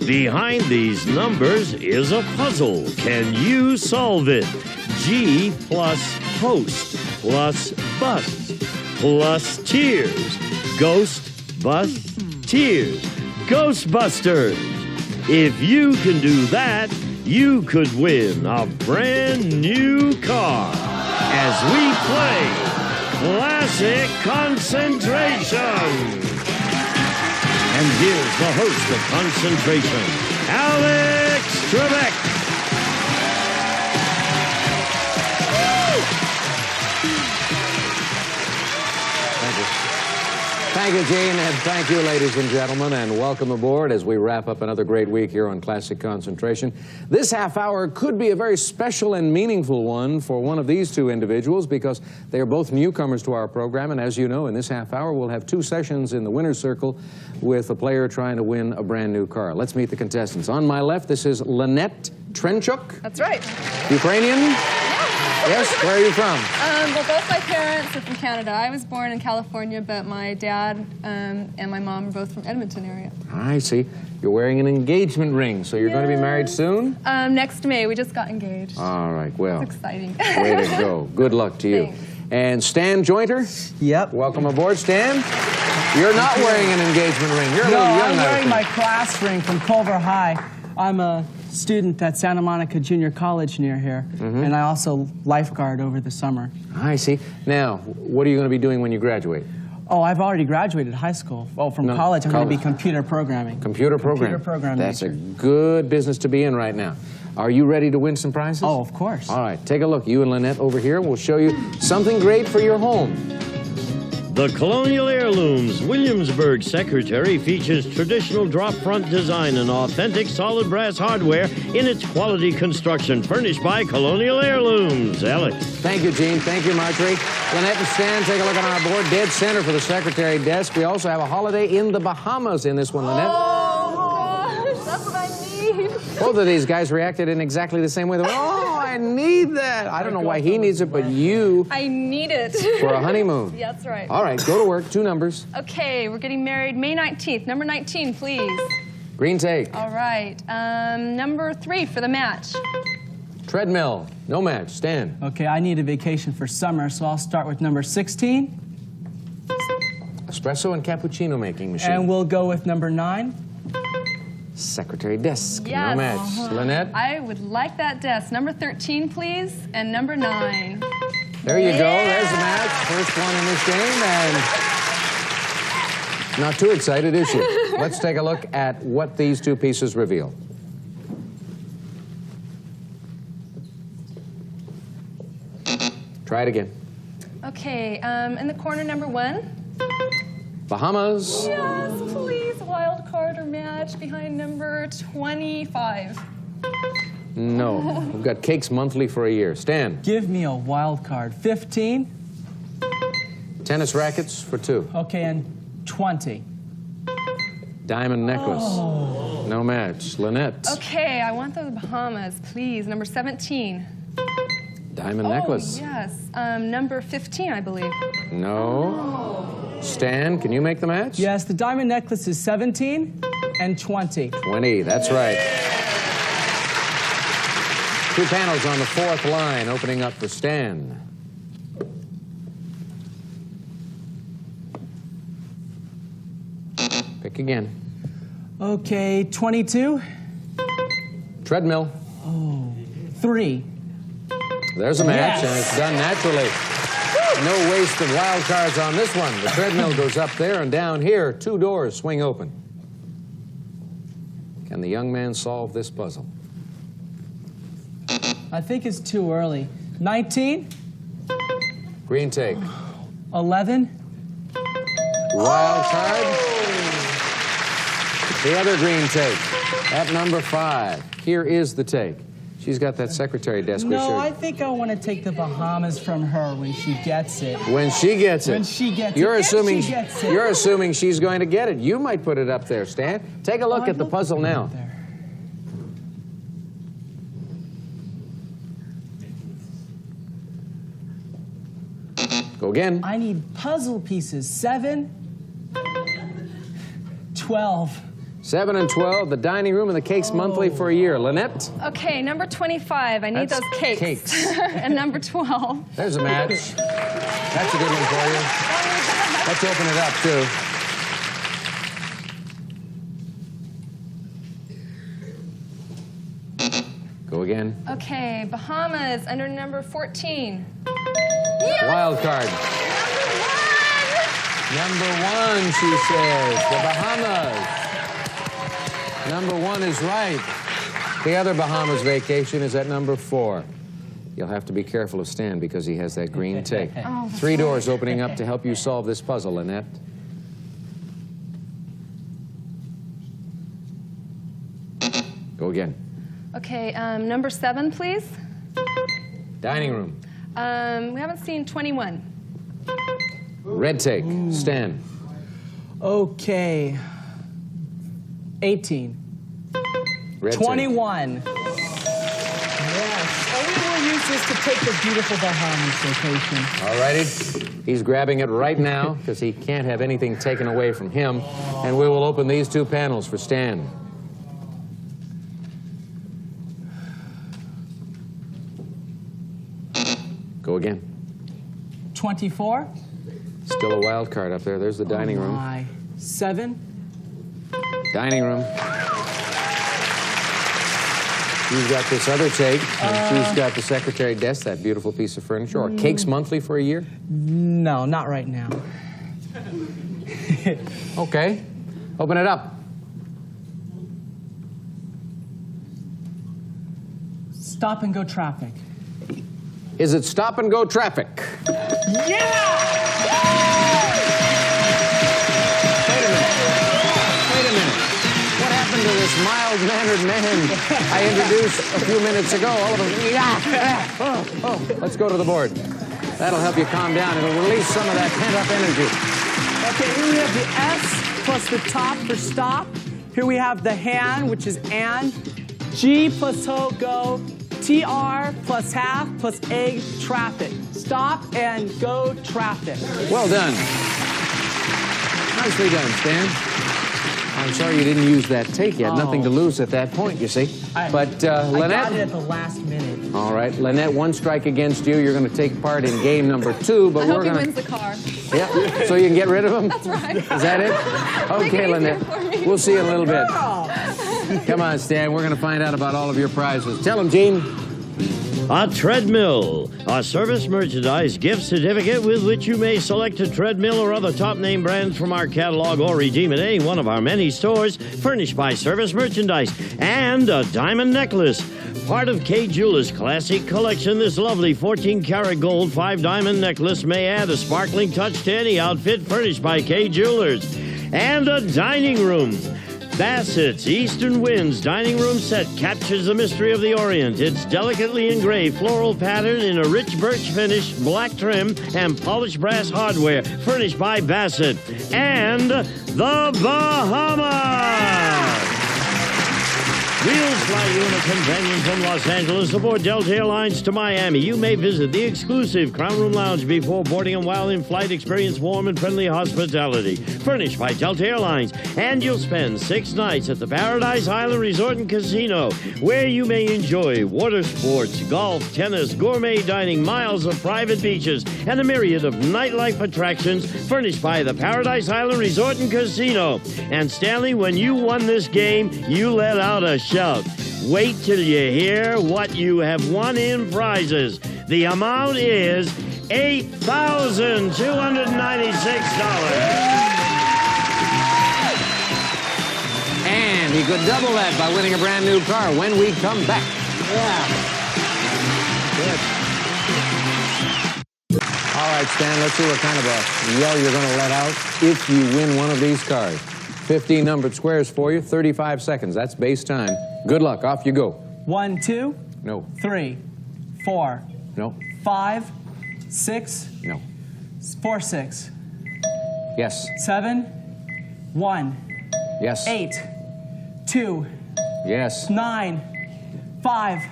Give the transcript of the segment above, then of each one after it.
Behind these numbers is a puzzle. Can you solve it? G plus host plus bust plus tears. Ghost, bust, tears. Ghostbusters. If you can do that, you could win a brand new car as we play Classic Concentration. And here's the host of Concentration, Alex Trebek. Thank you, Gene, and thank you, ladies and gentlemen, and welcome aboard as we wrap up another great week here on Classic Concentration. This half hour could be a very special and meaningful one for one of these two individuals because they are both newcomers to our program, and as you know, in this half hour, we'll have two sessions in the winner's circle with a player trying to win a brand new car. Let's meet the contestants. On my left, this is Lynette Trenchuk. That's right. Ukrainian? Yes, where are you from? Well, both my parents are from Canada. I was born in California, but my dad and my mom are both from Edmonton area. I see. You're wearing an engagement ring, so you're going to be married soon? Next May. We just got engaged. All right, well. It's exciting. Way to go. Good luck to you. Thanks. And Stan Jointer? Yep. Welcome aboard, Stan. You're not wearing an engagement ring. You're a little young. I'm wearing my class ring from Culver High. I'm a student at Santa Monica Junior College near here, and I also lifeguard over the summer. I see. Now, what are you going to be doing when you graduate? Oh, I've already graduated high school. Oh, from college, I'm going to be computer programming. Computer programming. Computer programming. That's a good business to be in right now. Are you ready to win some prizes? Oh, of course. All right, take a look. You and Lynette over here will show you something great for your home. The Colonial Heirlooms Williamsburg Secretary features traditional drop-front design and authentic solid brass hardware in its quality construction, furnished by Colonial Heirlooms. Alex. Thank you, Gene. Thank you, Marjorie. Lynette and Stan, take a look on our board. Dead center for the secretary desk. We also have a holiday in the Bahamas in this one, Lynette. Oh, gosh, that's what I need. Both of these guys reacted in exactly the same way. They went, oh, I need that. I don't know why he needs it, but you... I need it. For a honeymoon. Yeah, that's right. All right, go to work. Two numbers. Okay, we're getting married May 19th. Number 19, please. Green take. All right. Number 3 for the match. Treadmill. No match. Stan. Okay, I need a vacation for summer, so I'll start with number 16. Espresso and cappuccino making machine. And we'll go with number 9. Secretary desk. Yes. No match. Lynette. I would like that desk. Number 13, please, and number 9. There you go. There's the match. First one in this game, and not too excited, is she? Let's take a look at what these two pieces reveal. Try it again. Okay, in the corner, number 1. Bahamas. Yes, please, wild card or match behind number 25. No. We've got cakes monthly for a year. Stan. Give me a wild card. 15. Tennis rackets for 2. Okay, and 20. Diamond necklace. Oh. No match. Lynette. Okay, I want those Bahamas, please. Number 17. Diamond necklace. Oh, yes. Number 15, I believe. No. Stan, can you make the match? Yes, the diamond necklace is 17 and 20. 20, that's right. 2 panels on the 4th line, opening up for Stan. Pick again. Okay, 22. Treadmill. Oh, 3. There's a match, Yes. and it's done naturally. No waste of wild cards on this one. The treadmill goes up there, and down here, 2 doors swing open. Can the young man solve this puzzle? I think it's too early. 19. Green take. 11. Wild card. The other green take. At number 5. Here is the take. She's got that secretary desk we No, showed. I think I want to take the Bahamas from her when she gets it. When she gets it. When she gets you're it. Assuming, If she gets it. You're assuming she's going to get it. You might put it up there, Stan. Take a look at the puzzle now. There. Go again. I need puzzle pieces. 7, 12. 7 and 12, the dining room and the cakes monthly for a year. Lynette? Okay, number 25. I need That's those cakes. And number 12. There's a match. That's a good one for you. Let's open it up, too. Go again. Okay, Bahamas under number 14. Wild card. Number one, she says. The Bahamas. Number one is right. The other Bahamas vacation is at number 4. You'll have to be careful of Stan because he has that green tape. Oh, 3 doors opening up to help you solve this puzzle, Lynette. Go again. Okay, number 7, please. Dining room. We haven't seen 21. Red take. Stan. Okay. 18. Red 21. Yes. Oh, we will use this to take the beautiful Bahamas vacation. All righty. He's grabbing it right now because he can't have anything taken away from him. And we will open these 2 panels for Stan. Go again. 24. Still a wild card up there. There's the dining room. 7. Dining room. You've got this other take, and she's got the secretary desk, that beautiful piece of furniture. Or cakes monthly for a year? No, not right now. Okay. Open it up. Stop and go traffic. Is it stop and go traffic? Yeah! Wait a minute. What happened to this mild-mannered man I introduced a few minutes ago? All of a sudden, let's go to the board. That'll help you calm down. It'll release some of that pent-up energy. Okay, here we have the S plus the top for stop. Here we have the hand, which is and. G plus ho, go. TR plus half plus egg, traffic. Stop and go traffic. Well done. Nicely done, Stan. I'm sorry you didn't use that take. You had nothing to lose at that point, you see. But I Lynette... got it at the last minute. All right, Lynette, 1 strike against you. You're going to take part in game number 2, but I we're hope he going wins the car. Yeah, so you can get rid of him? That's right. Is that it? Okay, Lynette. We'll see you in a little bit. Come on, Stan. We're going to find out about all of your prizes. Tell them, Gene. A treadmill, a service merchandise gift certificate with which you may select a treadmill or other top name brands from our catalog or redeem at any one of our many stores furnished by Service Merchandise. And a diamond necklace. Part of Kay Jewelers' classic collection, this lovely 14-karat gold 5-diamond necklace may add a sparkling touch to any outfit furnished by Kay Jewelers. And a dining room. Bassett's Eastern Winds dining room set captures the mystery of the Orient. Its delicately engraved floral pattern in a rich birch finish, black trim, and polished brass hardware, furnished by Bassett. And the Bahamas! We'll fly you in a companion from Los Angeles aboard Delta Airlines to Miami. You may visit the exclusive Crown Room Lounge before boarding, and while in flight, experience warm and friendly hospitality. Furnished by Delta Airlines. And you'll spend 6 nights at the Paradise Island Resort and Casino, where you may enjoy water sports, golf, tennis, gourmet dining, miles of private beaches, and a myriad of nightlife attractions furnished by the Paradise Island Resort and Casino. And Stanley, when you won this game, you let out a shout. Wait till you hear what you have won in prizes. The amount is $8,296. And he could double that by winning a brand new car when we come back. Yeah. Good. All right, Stan, let's see what kind of a yell you're going to let out if you win one of these cars. 15 numbered squares for you, 35 seconds. That's base time. Good luck. Off you go. 1, 2. No. 3, 4. No. 5, 6. No. 4, 6. Yes. 7, 1. Yes. 8, 2. Yes. 9, 5.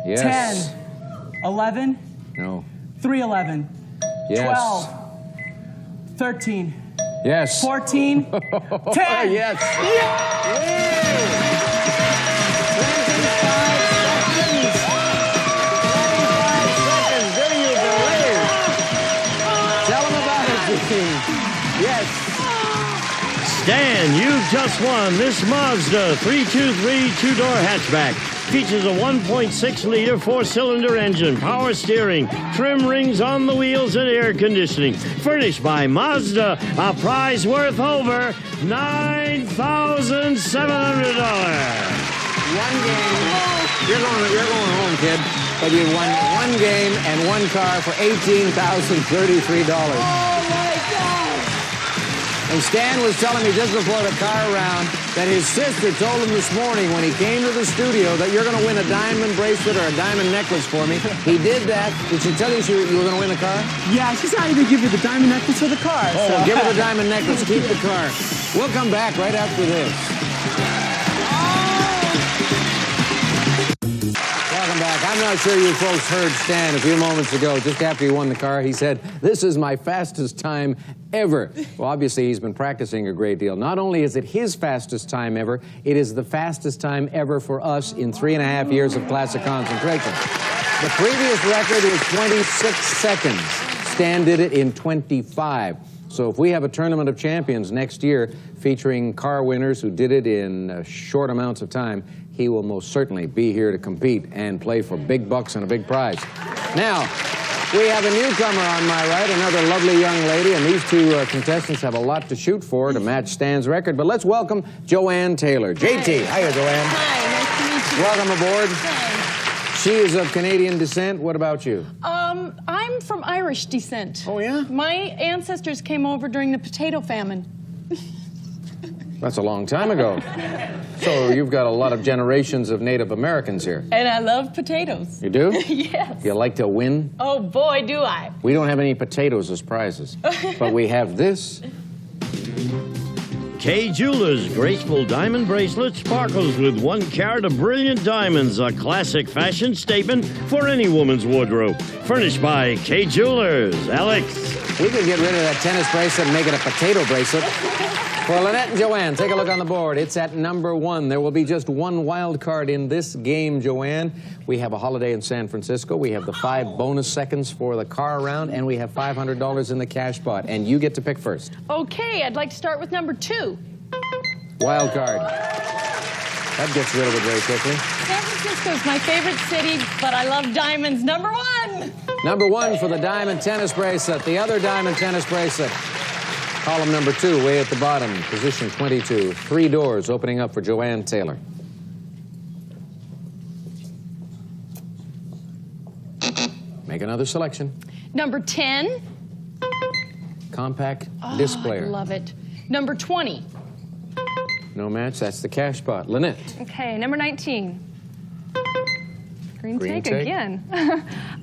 Yes. 10, 11. No. 3, 11. Yes. 12, 13, Yes. 14, 10. Yes. Yes. Stan, you've just won this Mazda 323 two-door hatchback. Features a 1.6-liter four-cylinder engine, power steering, trim rings on the wheels, and air conditioning. Furnished by Mazda, a prize worth over $9,700. One game. You're going home, kid. But you won one game and one car for $18,033. And Stan was telling me just before the car round that his sister told him this morning when he came to the studio that you're going to win a diamond bracelet or a diamond necklace for me. He did that. Did she tell you you were going to win the car? Yeah, she said I either give you the diamond necklace or the car. Oh, so. give her the diamond necklace. Keep the car. We'll come back right after this. Welcome back. I'm not sure you folks heard Stan a few moments ago, just after he won the car. He said, "This is my fastest time ever." Well, obviously, he's been practicing a great deal. Not only is it his fastest time ever, it is the fastest time ever for us in 3.5 years of classic concentration. The previous record was 26 seconds. Stan did it in 25. So if we have a tournament of champions next year featuring car winners who did it in short amounts of time, he will most certainly be here to compete and play for big bucks and a big prize. Now, we have a newcomer on my right, another lovely young lady, and these two contestants have a lot to shoot for to match Stan's record. But let's welcome Joanne Taylor. JT. Hiya, Joanne. Hi, nice to meet you. Welcome aboard. Thanks. She is of Canadian descent. What about you? I'm from Irish descent. Oh, yeah? My ancestors came over during the potato famine. That's a long time ago. So you've got a lot of generations of Native Americans here. And I love potatoes. You do? Yes. You like to win? Oh, boy, do I. We don't have any potatoes as prizes, but we have this. Kay Jewelers' graceful diamond bracelet sparkles with 1 carat of brilliant diamonds, a classic fashion statement for any woman's wardrobe. Furnished by Kay Jewelers. Alex. We could get rid of that tennis bracelet and make it a potato bracelet. For Lynette and Joanne, take a look on the board. It's at number 1. There will be just one wild card in this game, Joanne. We have a holiday in San Francisco. We have the 5 bonus seconds for the car round, and we have $500 in the cash pot. And you get to pick first. Okay, I'd like to start with number 2. Wild card. That gets rid of it very quickly. San Francisco is my favorite city, but I love diamonds. Number 1. Number 1 for the diamond tennis bracelet. The other diamond tennis bracelet. Column number 2, way at the bottom, position 22. 3 doors opening up for Joanne Taylor. Make another selection. Number 10. Compact disc player. I love it. Number 20. No match, that's the cash pot. Lynette. Okay, number 19. Green Green take take. again.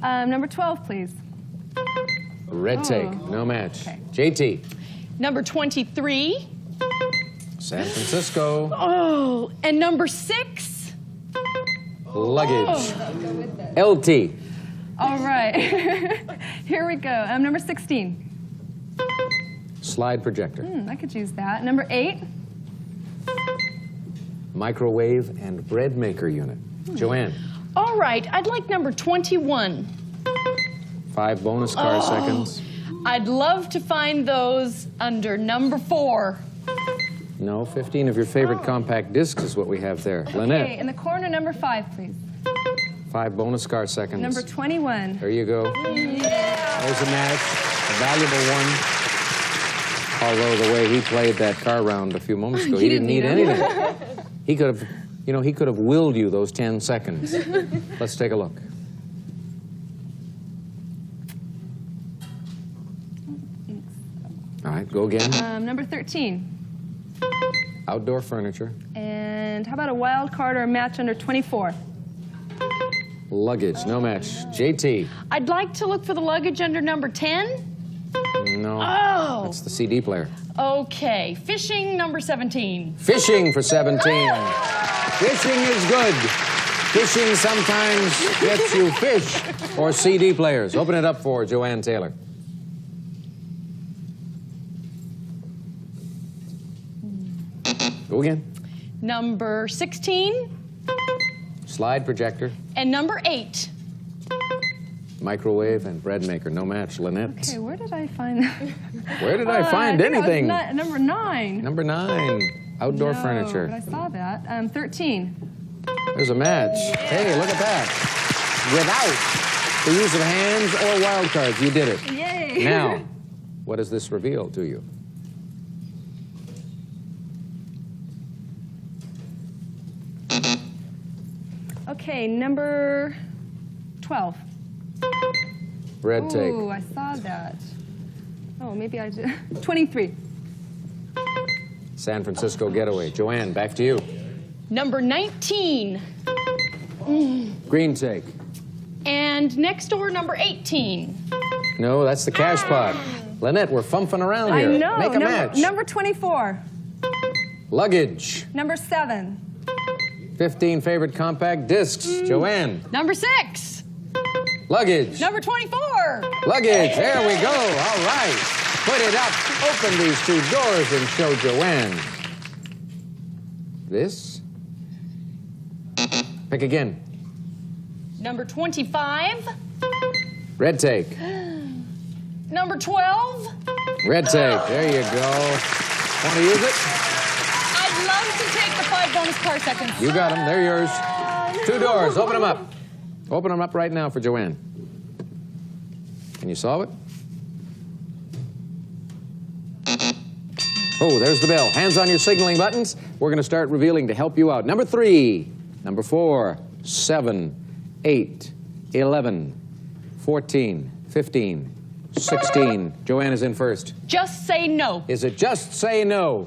Number 12, please. Red take, no match. Okay. JT. Number 23. San Francisco. Oh, and number 6. Luggage. LT. All right. Here we go. Number 16. Slide projector. I could use that. Number 8. Microwave and bread maker unit. Joanne. All right, I'd like number 21. 5 bonus car seconds. I'd love to find those under number 4. No, 15 of your favorite compact discs is what we have there. Lynette. Okay, in the corner, number 5, please. 5 bonus car seconds. Number 21. There you go. Yeah. There's a match, a valuable one. Although the way he played that car round a few moments ago, he didn't need anything. He could have, he could have willed you those 10 seconds. Let's take a look. All right, go again. Number 13. Outdoor furniture. And how about a wild card or a match under 24? Luggage, no match. JT. I'd like to look for the luggage under number 10. No. Oh. That's the CD player. Okay, fishing number 17. Fishing for 17. Fishing is good. Fishing sometimes gets you fish or CD players. Open it up for Joanne Taylor. Go again. Number 16. Slide projector. And number 8. Microwave and bread maker. No match, Lynette. Okay, where did I find that? Where did I find think anything? that was number 9. Number 9. Outdoor No, furniture. But I saw that. 13. There's a match. Hey, look at that. Without the use of hands or wild cards, you did it. Yay! Now, what does this reveal to you? Okay, number 12. Red take. Ooh, I saw that. Oh, maybe I did. 23. San Francisco getaway. Joanne, back to you. Number 19. Green take. And next door, number 18. No, that's the cash pot. Lynette, we're fumphing around here. I know. Make a match. Number 24. Luggage. Number 7. 15 favorite compact discs. Joanne. Number 6. Luggage. Number 24. Luggage. There we go. All right. Put it up. Open these 2 doors and show Joanne. This. Pick again. Number 25. Red take. Number 12. Red take. There you go. Want to use it? I'd love to take the 5 bonus car seconds. You got them. They're yours. 2 doors. Open them up. Open them up right now for Joanne. Can you solve it? Oh, there's the bell. Hands on your signaling buttons. We're going to start revealing to help you out. Number 3, number 4, 7, 8, 11, 14, 15, 16. Joanne is in first. Just say no. Is it just say no?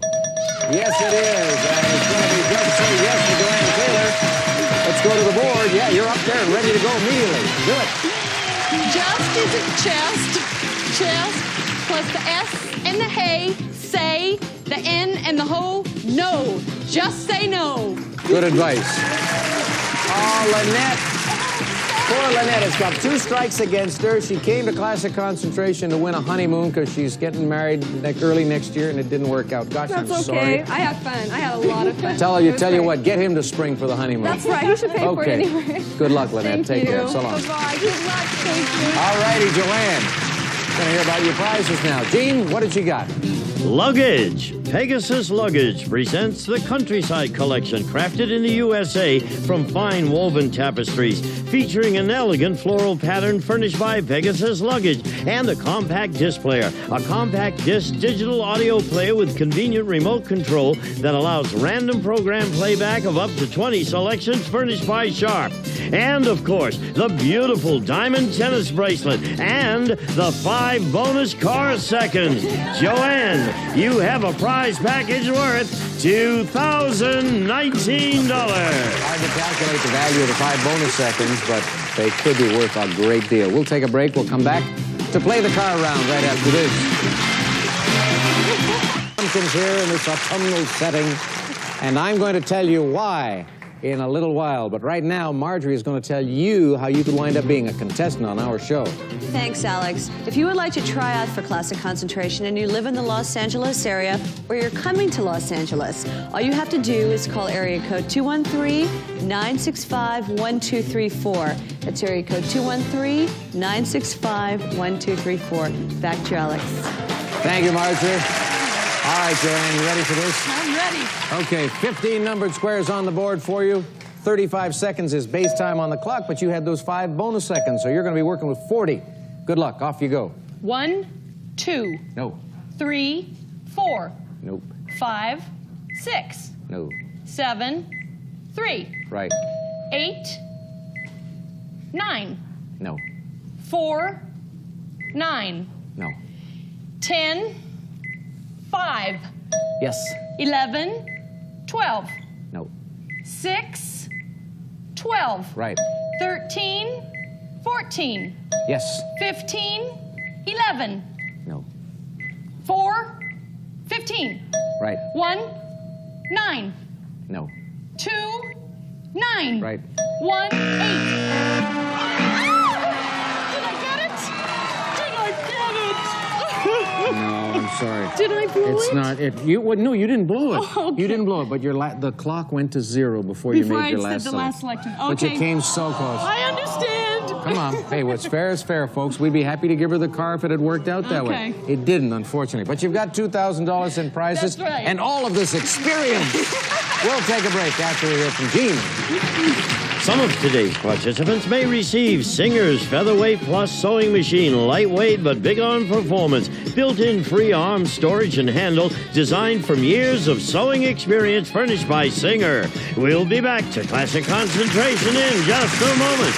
Yes, it is. And it's going to be just say yes to Joanne Taylor. Let's go to the board. Yeah, you're up there and ready to go immediately. Do it. Just is it chest, plus the S and the hey, say, the N and the ho, no. Just say no. Good advice. Oh, Lynette. Poor Lynette has got 2 strikes against her. She came to Classic Concentration to win a honeymoon because she's getting married early next year, and it didn't work out. Gosh, That's I'm okay. sorry. I had fun. I had a lot of fun. Tell you what, get him to spring for the honeymoon. That's right. He should pay for it anyway. Good luck, Lynette. Thank Take you. care. So long. Bye-bye. Good luck. Thank you. All righty, Joanne. Going to hear about your prizes now. Gene, what did you got? Luggage. Pegasus Luggage presents the Countryside Collection, crafted in the USA from fine woven tapestries, featuring an elegant floral pattern furnished by Pegasus Luggage, and a compact disc player, a compact disc digital audio player with convenient remote control that allows random program playback of up to 20 selections furnished by Sharp. And, of course, the beautiful diamond tennis bracelet and the 5 bonus car seconds. Joanne, you have a prize package worth $2,019. Hard to calculate the value of the 5 bonus seconds, but they could be worth a great deal. We'll take a break. We'll come back to play the car round right after this. Pumpkins here in this autumnal setting, and I'm going to tell you why in a little while. But right now, Marjorie is going to tell you how you could wind up being a contestant on our show. Thanks, Alex. If you would like to try out for Classic Concentration and you live in the Los Angeles area or you're coming to Los Angeles, all you have to do is call area code 213-965-1234. That's area code 213-965-1234. Back to you, Alex. Thank you, Marjorie. All right, Joanne, you ready for this? I'm ready. Okay, 15 numbered squares on the board for you. 35 seconds is base time on the clock, but you had those 5 bonus seconds, so you're going to be working with 40. Good luck. Off you go. 1, 2, No. 3, 4, Nope. 5, 6, No. 7, 3, Right. 8, 9, No. 4, 9, No. 10, 5, Yes. 11, 12, No. 6, 12, Right. 13, 14, Yes. 15, 11, No. 4, 15, Right. 1, 9, No. 2, 9, Right. 1, 8. Did I get it? Did I get it? I'm sorry. Did I blow It's it? not it. No, you didn't blow it. Oh, okay. You didn't blow it, but the clock went to 0 before you made your last said the last selection. Okay. But you came so close. I understand. Come on. Hey, what's fair is fair, folks. We'd be happy to give her the car if it had worked out that way. Okay. It didn't, unfortunately. But you've got $2,000 in prizes. That's right. And all of this experience. We'll take a break after we hear from Gene. Some of today's participants may receive Singer's Featherweight Plus Sewing Machine, lightweight but big on performance, built-in free arm storage and handle, designed from years of sewing experience, furnished by Singer. We'll be back to Classic Concentration in just a moment.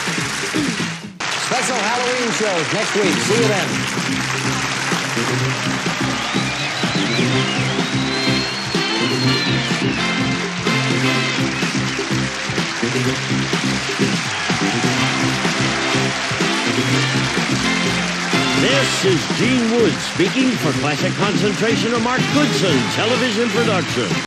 Special Halloween shows next week. See you then. This is Gene Wood speaking for Classic Concentration, a Mark Goodson television production.